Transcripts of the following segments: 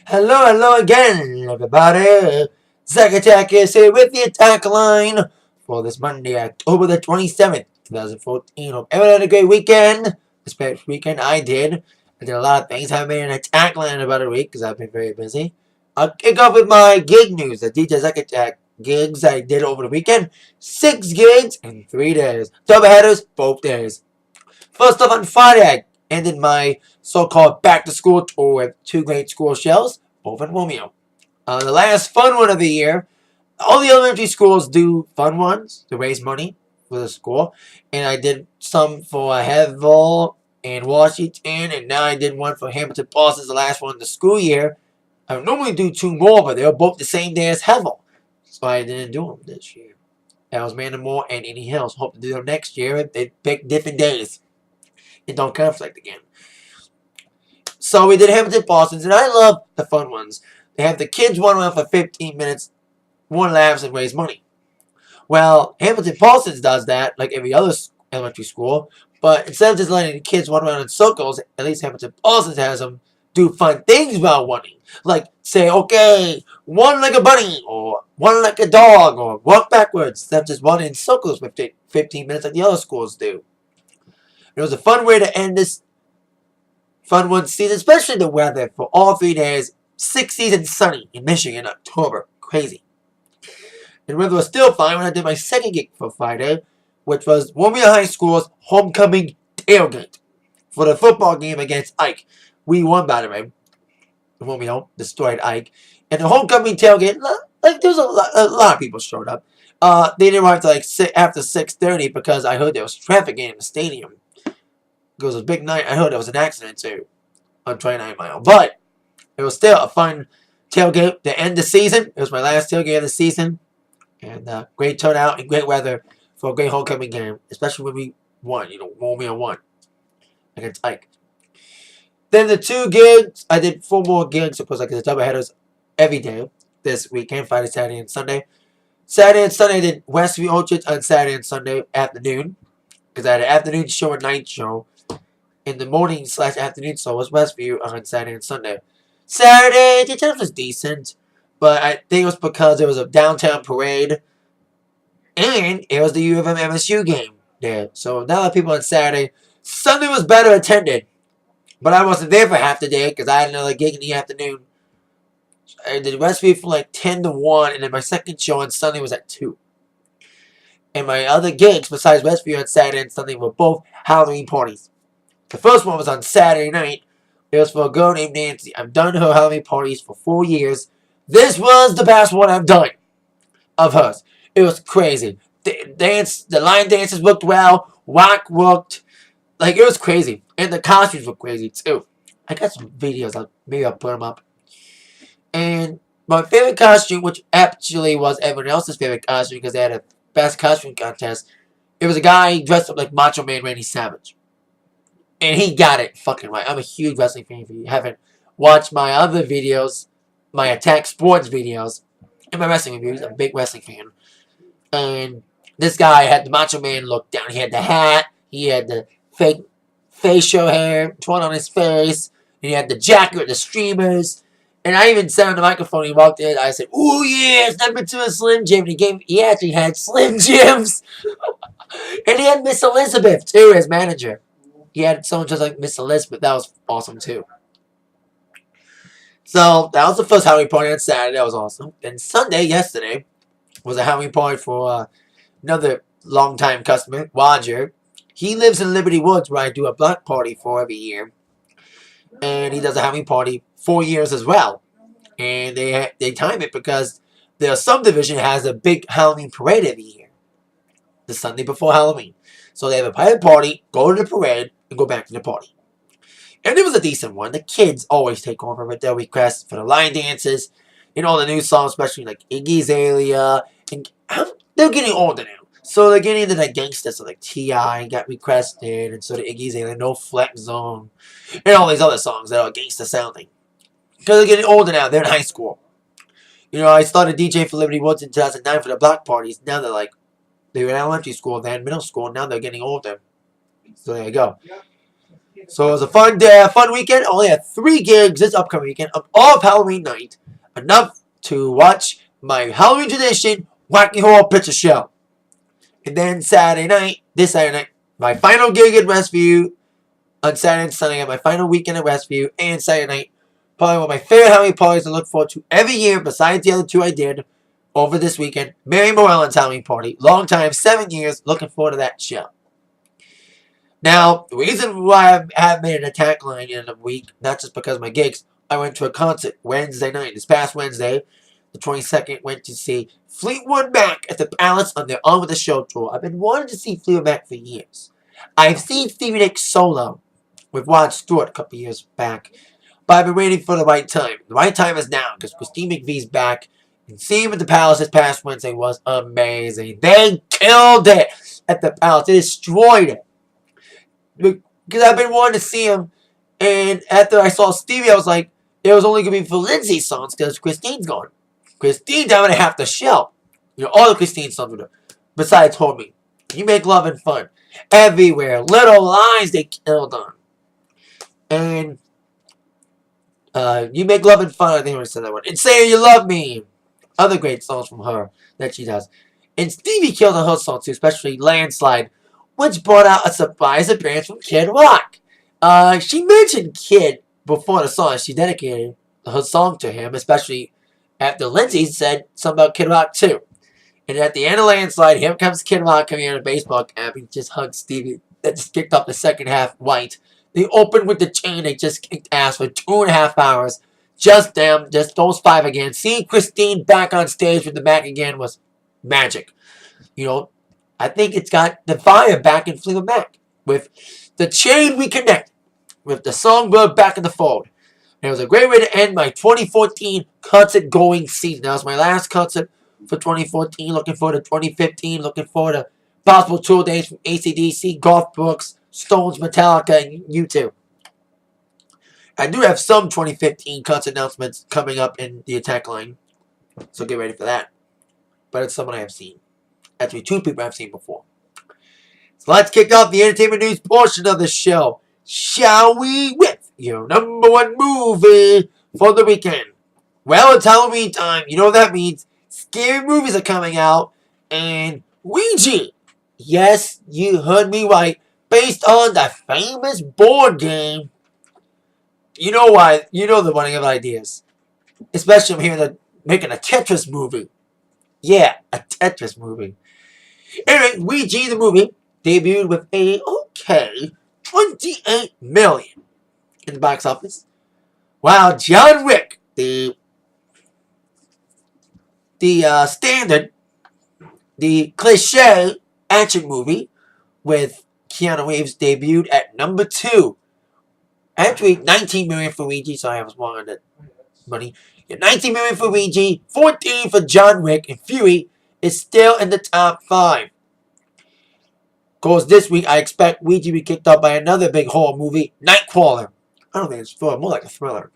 Hello again, everybody. Zack Attack is here with the Atakline for this Monday, October the 27th, 2014. Hope everyone had a great weekend. This past weekend I did. I did a lot of things. I haven't made an Atakline in about a week because I've been very busy. I'll kick off with my gig news. The DJ Zack Attack gigs I did over the weekend. 6 gigs in 3 days. Double headers, both days. First off, on Friday, I ended my so-called back-to-school tour with 2 great school shows, both in Romeo. The last fun one of the year, all the elementary schools do fun ones to raise money for the school, and I did some for Heathville and Washington, and now I did one for Hamilton Parsons, the last one of the school year. I would normally do 2 more, but they were both the same day as Heathville, so I didn't do them this year. That was Mandamore and Indian Hills. Hope to do them next year. They pick different days. It don't conflict again. So we did Hamilton Parsons, and I love the fun ones. They have the kids run around for 15 minutes, one laughs, and raise money. Well, Hamilton Parsons does that like every other elementary school, but instead of just letting the kids run around in circles, at least Hamilton Parsons has them do fun things while running. Like say, okay, run like a bunny, or run like a dog, or walk backwards, instead of just running in circles for 15 minutes like the other schools do. It was a fun way to end this fun one season, especially the weather for all 3 days. 6 seasons sunny in Michigan in October. Crazy. And the weather was still fine when I did my second gig for Friday, which was Romeo High School's homecoming tailgate for the football game against Ike. We won, by the way. Romeo destroyed Ike. And the homecoming tailgate, like there was a lot of people showed up. They didn't arrive till like after 6:30 because I heard there was traffic in the stadium. It was a big night. I heard there was an accident too on 29 Mile. But it was still a fun tailgate to end the season. It was my last tailgate of the season. And great turnout and great weather for a great homecoming game. Especially when we won. Romeo won against Ike. Then the 2 gigs. I did 4 more gigs. Of course, like the double headers every day this weekend. Friday, Saturday, and Sunday. Saturday and Sunday I did Westview Orchard on Saturday and Sunday afternoon. Because I had an afternoon show and night show. In the morning/afternoon, so it was Westview on Saturday and Sunday. Saturday, the attendance was decent, but I think it was because it was a downtown parade, and it was the U of M MSU game there. So not a lot of people on Saturday. Sunday was better attended, but I wasn't there for half the day because I had another gig in the afternoon. I did Westview from like 10 to 1, and then my second show on Sunday was at 2. And my other gigs besides Westview on Saturday and Sunday were both Halloween parties. The first one was on Saturday night. It was for a girl named Nancy. I've done her Halloween parties for 4 years. This was the best one I've done of hers. It was crazy. The line dances worked well. Rock worked. Like, it was crazy. And the costumes were crazy, too. I got some videos. Maybe I'll put them up. And my favorite costume, which actually was everyone else's favorite costume because they had a best costume contest, it was a guy dressed up like Macho Man Randy Savage. And he got it fucking right. I'm a huge wrestling fan. If you haven't watched my other videos, my Attack Sports videos, and my wrestling reviews, I'm a big wrestling fan. And this guy had the Macho Man look down. He had the hat. He had the fake facial hair torn on his face. And he had the jacket with the streamers. And I even said on the microphone, he walked in, I said, "Ooh, yeah, step into a Slim Jim." And he actually had Slim Jims. And he had Miss Elizabeth, too, as manager. He had someone just like Miss Elizabeth. That was awesome, too. So, that was the first Halloween party on Saturday. That was awesome. And Sunday, yesterday, was a Halloween party for another longtime customer, Roger. He lives in Liberty Woods, where I do a block party for every year. And he does a Halloween party 4 years as well. And they time it because their subdivision has a big Halloween parade every year. The Sunday before Halloween. So they have a private party, go to the parade, and go back to the party. And it was a decent one. The kids always take over with their requests for the line dances and all the new songs, especially like Iggy Azalea. And they're getting older now. So they're getting into that gangster. So like T.I. got requested, and so the Iggy Azalea, No Flex Zone, and all these other songs that are gangster sounding. Because they're getting older now. They're in high school. I started DJing for Liberty Woods in 2009 for the block parties. Now they were in elementary school, then middle school, and now they're getting older. So there you go. So it was a fun day, fun weekend. I only had 3 gigs this upcoming weekend of all of Halloween night. Enough to watch my Halloween tradition Wacky Horror Picture Show. And then this Saturday night, my final gig in Westview. On Saturday and Sunday, I had my final weekend at Westview. And Saturday night, probably one of my favorite Halloween parties I look forward to every year, besides the other 2 I did over this weekend. Mary Morellan's Halloween party. Long time, 7 years. Looking forward to that show. Now, the reason why I haven't made an Atakline in a week, not just because of my gigs, I went to a concert Wednesday night. This past Wednesday, the 22nd, went to see Fleetwood Mac at the Palace on their On With The Show tour. I've been wanting to see Fleetwood Mac for years. I've seen Stevie Nicks solo with Rod Stewart a couple years back, but I've been waiting for the right time. The right time is now, because Christine McVie's back, and seeing him at the Palace this past Wednesday was amazing. They killed it at the Palace. They destroyed it. Because I've been wanting to see him, and after I saw Stevie, I was like, it was only going to be for Lindsay's songs because Christine's gone. Christine down at half the show. You know, all the Christine songs with her. Besides Homie. You Make Love and Fun. Everywhere. Little Lies they killed on. And You Make Love and Fun, I think I said that one. And Say You Love Me. Other great songs from her that she does. And Stevie killed on her song too, especially Landslide, which brought out a surprise appearance from Kid Rock. She mentioned Kid before the song. She dedicated her song to him, especially after Lindsay said something about Kid Rock too. And at the end of Landslide, here comes Kid Rock coming in a baseball cap. He just hugged Stevie. That just kicked off the second half white. They opened with the chain. They just kicked ass for 2.5 hours. Just them. Just those 5 again. Seeing Christine back on stage with the Mac again was magic. You know, I think it's got the fire back in Fleetwood Mac. With the chain we connect. With the songbird back in the fold. And it was a great way to end my 2014 concert-going season. That was my last concert for 2014. Looking forward to 2015. Looking forward to possible tour dates from AC/DC, Garth Brooks, Stones, Metallica, and U2. I do have some 2015 concert announcements coming up in the Atakline. So get ready for that. But it's someone I have seen. Actually, 2 people I've seen before. So let's kick off the entertainment news portion of the show. Shall we? With your #1 movie for the weekend. Well, it's Halloween time. You know what that means. Scary movies are coming out. And Ouija. Yes, you heard me right. Based on the famous board game. You know why. You know the running of ideas. Especially I'm hearing that making a Tetris movie. Yeah, a Tetris movie. Anyway, Ouija the movie debuted with a okay $28 million in the box office. While John Wick, the standard, the cliche action movie with Keanu Reeves debuted at number 2. Actually, $19 million for Ouija. Sorry, I was wrong on that money. Yeah, $19 million for Ouija, 14 for John Wick, and Fury is still in the top 5. Of course, this week I expect Ouija to be kicked off by another big horror movie, Nightcrawler. I don't think it's more like a thriller.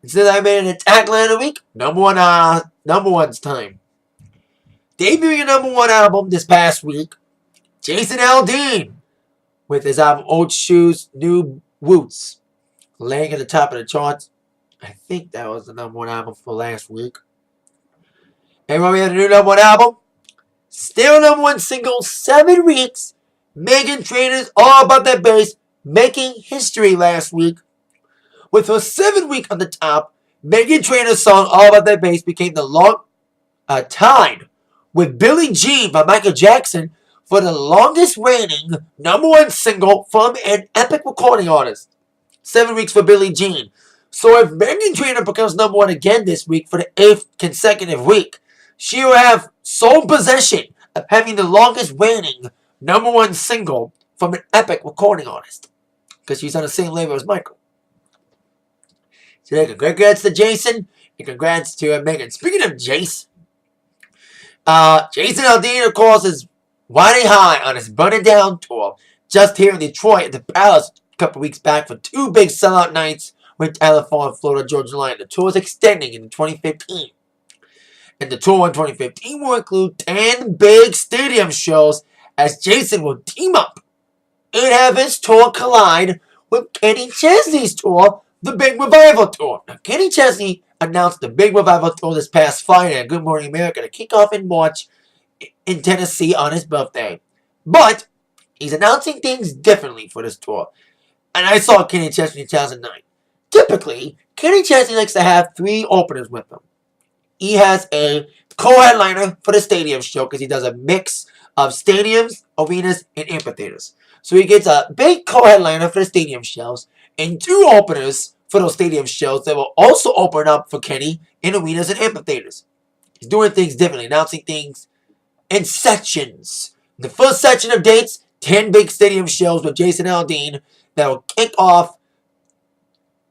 And since I made an Atakline of the week, number one's time. Debuting a #1 album this past week, Jason Aldean, with his album Old Shoes, New Boots, laying at the top of the charts. I think that was the #1 album for last week. And when we had a new #1 album, still #1 single, 7 weeks. Meghan Trainor's All About That Bass, making history last week. With her 7th week on the top, Meghan Trainor's song All About That Bass became tied with Billie Jean by Michael Jackson for the longest reigning #1 single from an epic recording artist. 7 weeks for Billie Jean. So if Meghan Trainor becomes #1 again this week for the 8th consecutive week, she will have sole possession of having the longest reigning #1 single from an epic recording artist. Because she's on the same label as Michael. So congrats to Jason, and congrats to Meghan. Speaking of Jason Aldean, of course, is riding high on his Burn It Down tour. Just here in Detroit at the Palace a couple weeks back for 2 big sellout nights with Tyler Farr in Florida, Georgia Line. The tour is extending into 2015. And the tour in 2015 will include 10 big stadium shows as Jason will team up and have his tour collide with Kenny Chesney's tour, the Big Revival Tour. Now, Kenny Chesney announced the Big Revival Tour this past Friday at Good Morning America to kick off in March in Tennessee on his birthday. But he's announcing things differently for this tour. And I saw Kenny Chesney in 2009. Typically, Kenny Chesney likes to have 3 openers with him. He has a co-headliner for the stadium show because he does a mix of stadiums, arenas, and amphitheaters. So he gets a big co-headliner for the stadium shows and 2 openers for those stadium shows that will also open up for Kenny in arenas and amphitheaters. He's doing things differently, announcing things in sections. The first section of dates, 10 big stadium shows with Jason Aldean that will kick off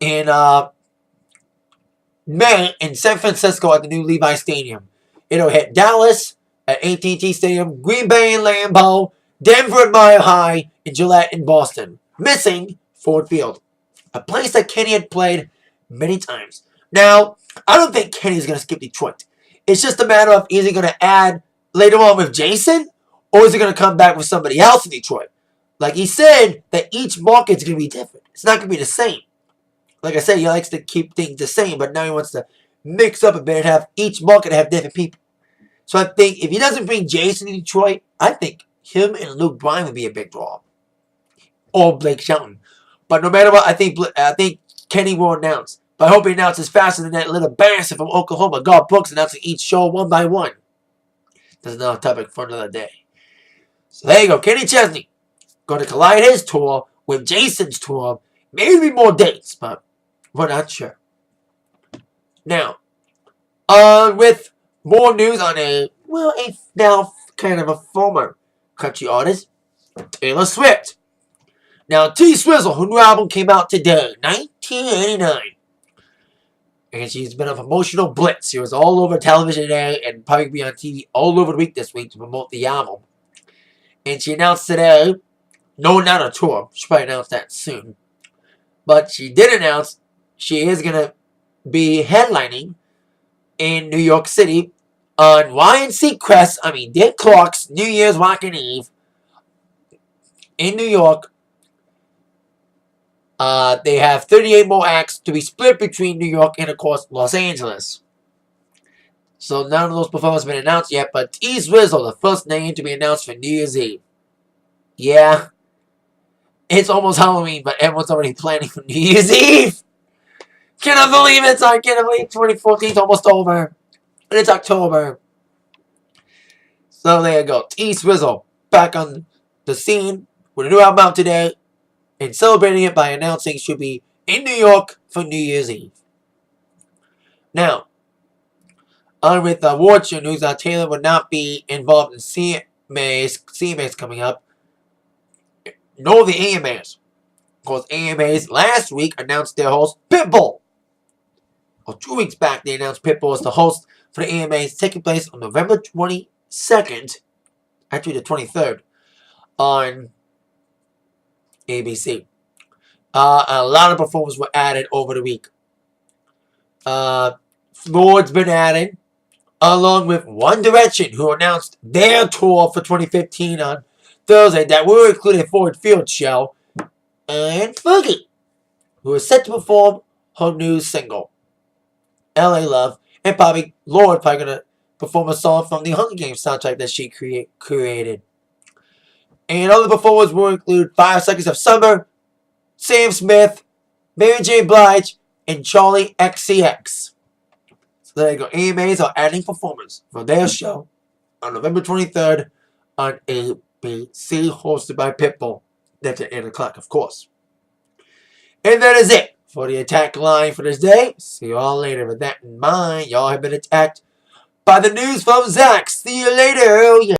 in May in San Francisco at the new Levi Stadium. It'll hit Dallas at AT&T Stadium, Green Bay and Lambeau, Denver at Mile High, and Gillette in Boston. Missing Ford Field, a place that Kenny had played many times. Now, I don't think Kenny's going to skip Detroit. It's just a matter of, is he going to add later on with Jason, or is he going to come back with somebody else in Detroit? Like he said, that each market's going to be different. It's not going to be the same. Like I said, he likes to keep things the same, but now he wants to mix up a bit and have each market have different people. So I think if he doesn't bring Jason to Detroit, I think him and Luke Bryan would be a big draw. Or Blake Shelton. But no matter what, I think Kenny will announce. But I hope he announces faster than that little bastard from Oklahoma, Garth Brooks, announcing each show one by one. That's another topic for another day. So there you go. Kenny Chesney going to collide his tour with Jason's tour. Maybe more dates, but we're not sure. Now, with more news on a now kind of a former country artist, Taylor Swift. Now, T-Swizzle, her new album came out today, 1989. And she's been on emotional blitz. She was all over television today and probably be on TV all over the week this week to promote the album. And she announced today, no, not a tour. She'll probably announce that soon. But she did announce she is going to be headlining in New York City on YNC Crest, Dick Clark's New Year's Rockin' Eve in New York. They have 38 more acts to be split between New York and, of course, Los Angeles. So none of those performances have been announced yet, but T-Swizzle, the first name to be announced for New Year's Eve. Yeah. It's almost Halloween, but everyone's already planning for New Year's Eve. Can I believe it? I can't believe 2014 is almost over. And it's October. So there you go. T-Swizzle back on the scene with a new album out today. And celebrating it by announcing she'll be in New York for New Year's Eve. Now, on with award show news, Taylor would not be involved in CMAs coming up. Nor the AMAs. Of course, AMAs last week announced their host, Pitbull. Well, 2 weeks back, they announced Pitbull as the host for the AMAs taking place on November 22nd, actually the 23rd, on ABC. A lot of performers were added over the week. Lord's been added, along with One Direction, who announced their tour for 2015 on Thursday that will include a Ford Field show, and Fergie, who is set to perform her new single, LA Love, and Lord probably going to perform a song from the Hunger Games soundtrack that she created. And other performers will include 5 Seconds of Summer, Sam Smith, Mary J. Blige, and Charlie XCX. So there you go. AMAs are adding performers for their show on November 23rd on ABC, hosted by Pitbull. That's at 8 o'clock, of course. And that is it for the attack line for this day. See you all later. With that in mind, y'all have been attacked by the news from Zach. See you later.